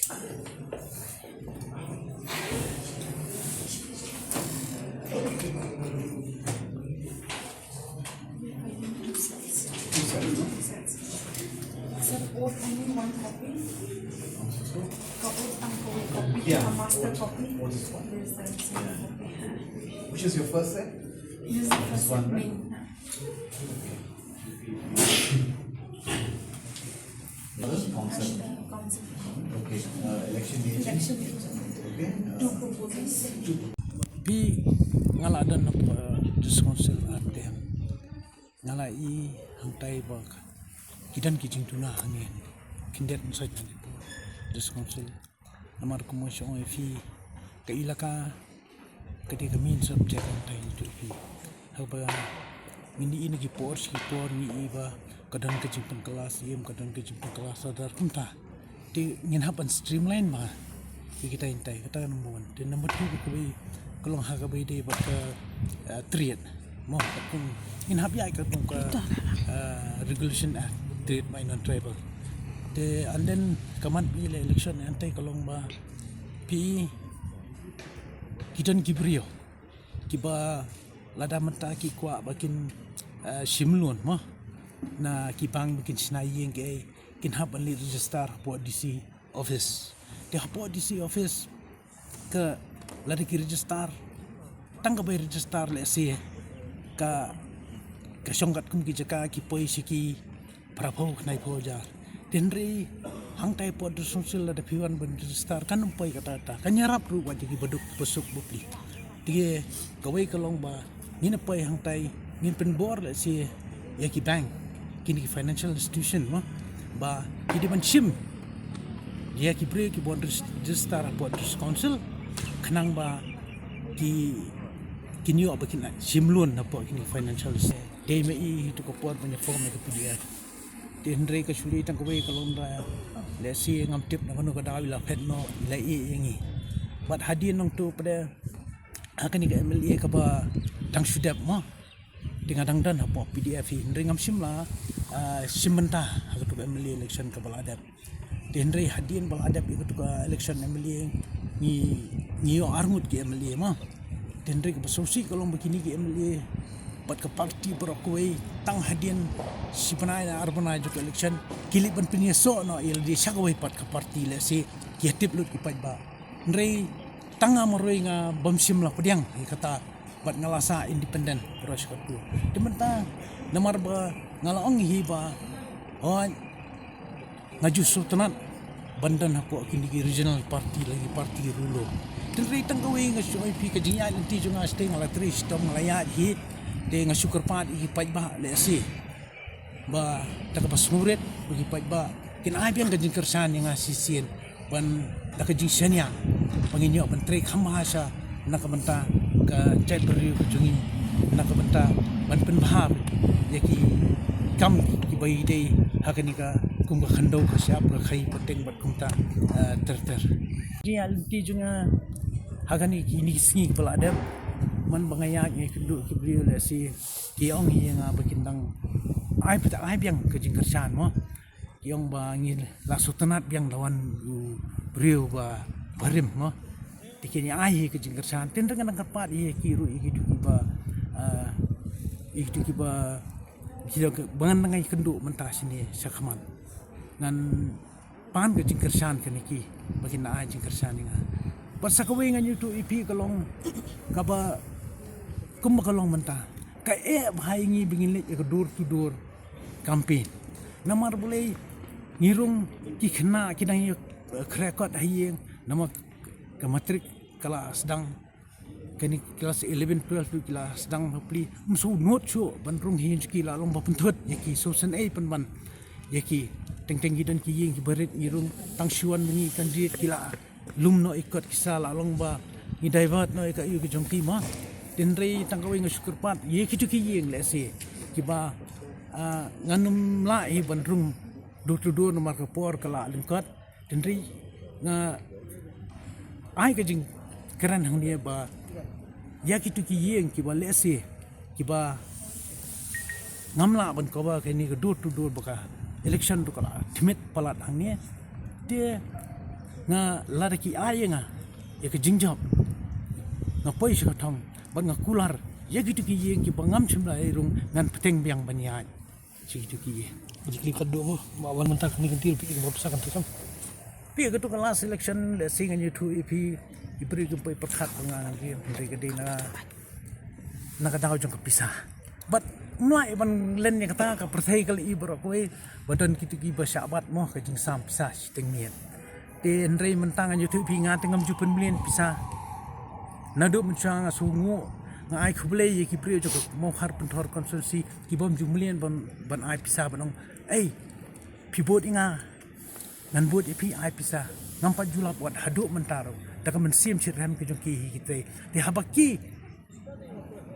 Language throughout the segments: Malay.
Sir, vote only one copy. Copy and copy. Yeah. A master copy. There's the single copy. Which is your first set? This is the first one, right? main. Council. Council. Okay. Election agent. Election. Okay. Two proposals. Pi ngala dan diskonsil ate ngala I hantai bak kidan kijing tuna angin kindet musai nani po diskonsil namar komosyon fi ka ilaka kadi kamin subject hantai itu fi haba mini ini ki por ni iba kadang kijing kelas kadang kijing kelas sadar kunta di ngin hapan streamline ma kita hintai kata number 1 dan number 2 ko kalau haga bede bak trade mo kung inhabya ka kung regulation act trade by non tribal de and then kaman ile election antai kalong ba pi kitan kibrio kiba lada mata ki kwa bakin simlon mo na kipang bikin sinayeng ke kin hab ali register po DC office de po DC office ke lada ki register tangga bay register le si ka kasyongkat kum ki jaka ki poi siki prapau nai po jar denri hang tai po sonsil lada piwan ben register kan poi kata ta kanyarap ru wa ki beduk besuk bupli tige kawai kalong ba ni na poi hang tai ni pen bor le si ya ki bank kini ki financial institution mo ba ki ban sim dia ki bre ki bon register po council kanang ba ki kinyo apa kina simlun na po kini financial day me I to ko por punya form ke PDF denre ka suli tang ko kalong ra le si ngam tip na kono ka dawi la phet no le yengi bat hadin nong tu pada akan ni ka MLA ka ba tang sudap mo dengan dang dan apa PDF denre ngam simla simenta ka tu MLA election ka baladap denre hadin baladap ka tu ka election MLA ni yo armut ke MLA mo denre ka sosi kalau begini ke MLA pat ka parti berokoi tang hadin si panai arbana juga election kili ban pinia so no il di sakawai pat ka parti le si kiatip lut ki pat ba ndrei tanga moroi nga bomsim la pediang kata pat ngalasa independent pros ka tu dementa namar ba ngalaong hi ba on ngaju sultanat bandan hapo kini regional party lagi parti rulo denrei tang kawai nga soi pi ka jinya inti junga stay ngala tris tom ngalaya hit de nga sugar pat I paj ba le si ba taka pasmuret bagi paj ba kinabiang gajing kersan nga sisien ban nakajing senya panginyo ban trek hamasa nakabanta ka chat beri kujungi nakabanta ban penbahab yaki kam ki bai de hakani ka kung ka khandau ka siap ka khai pateng bat kumta ter dia inti junga hakani ki ni singi pala ada man bangayak ni keduk kibriu le si kiong hi nga bakindang ai pita ai biang kejing kersan mo kiong ba ngil la sultanat biang lawan briu ba barim mo tikini ai kejing kersan tendang nang kapat I kiru I hidup ba hidup ba kilo bangan ngai kenduk mentah sini sakaman ngan pan kejing kersan keniki bakin ai kejing kersan nga pasakawai ngan yutu IP kalong kaba kumakalong mentah ka bhaingi bingilit ke door to door campaign namar boleh ngirung ki khna kidang krekot hayeng nama ke matrik kala sedang kini kelas 11 12 tu kila sedang beli musu not so bandrung hin kila long bapentut yaki sosen penban yaki teng-teng gidan ki yeng ki berit ngirung tangsuan mengi kan dia kila lum no ikut kisah long ba ni divert no ka yu ki jongki ma denrei tangkawai ngasukur pat ye kitu ki yeng le se kiba nganum la hi bandrung do nomor ka por kala lingkat denrei nga ai ka jing keran hang dia ba ya kitu ki yeng kiba le se kiba ngamla ban ko ba kini ka do baka election tu kala thimit palat hang ne te nga lari ki aye nga ya ke jingjap nga poi shi thong ban nga kular ya gitu ki ye ki bangam chimla rung ngan peteng biang banyan chi gitu ki ye Jadi klip kado mo, mawan mentak ni kentil pikir mau pesakan tu kan. pi ga to ka last election le sing an tu ipi ipri ke poi pakhat nga ki ndai ka dina na ka daw jong ka pisah but mulai ban len ya kata ka perthai kali ibro koi badan kitu ki ba syabat mo ka jing sam pisah siteng miet te ndai mentang an tu pi nga tengam jupen mlien pisah nadu menchang asungu nga ai khuble ye ki pri jo mo har pentor konsulsi ki bom jumlien ban ai pisah banong ei pi bot inga ngan bot ipi ai pisah nampak julap wat haduk mentaro daga men sim chit ram ki jong ki kita di habaki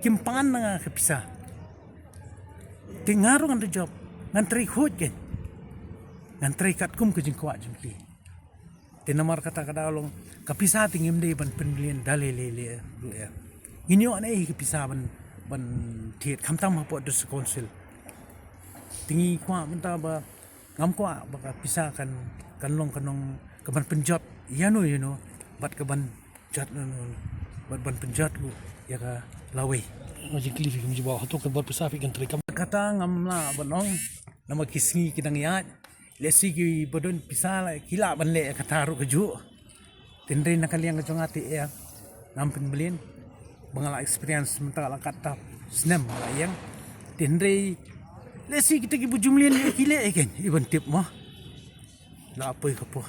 kimpan nga ke pisah ti ngaru ngan job ngan tri khut gen ngan tri kat kum ke jing kwa jong ki ti namar kata long kapisa tingim de ban penlien dalele le lu ya inyo anai kapisa ban thiet khamtam ha po dus council tingi kwa menta ba ngam kwa ba kapisa kan long kanong kaban penjat yano bat kaban jat ban penjat ku ya ka lawe Jadi klip fikir menjadi bawa tu kan berpesah fikir terikam. kata ngam la banong nama kisngi kidang yat lesi ki bodon pisala kila ban le kata ru keju tendre nakaliang kejongati ya ngampin belin bangala experience mentala kata snem la yang tendre lesi kita ki bujumlien kile ken iban tip mo la apa ka po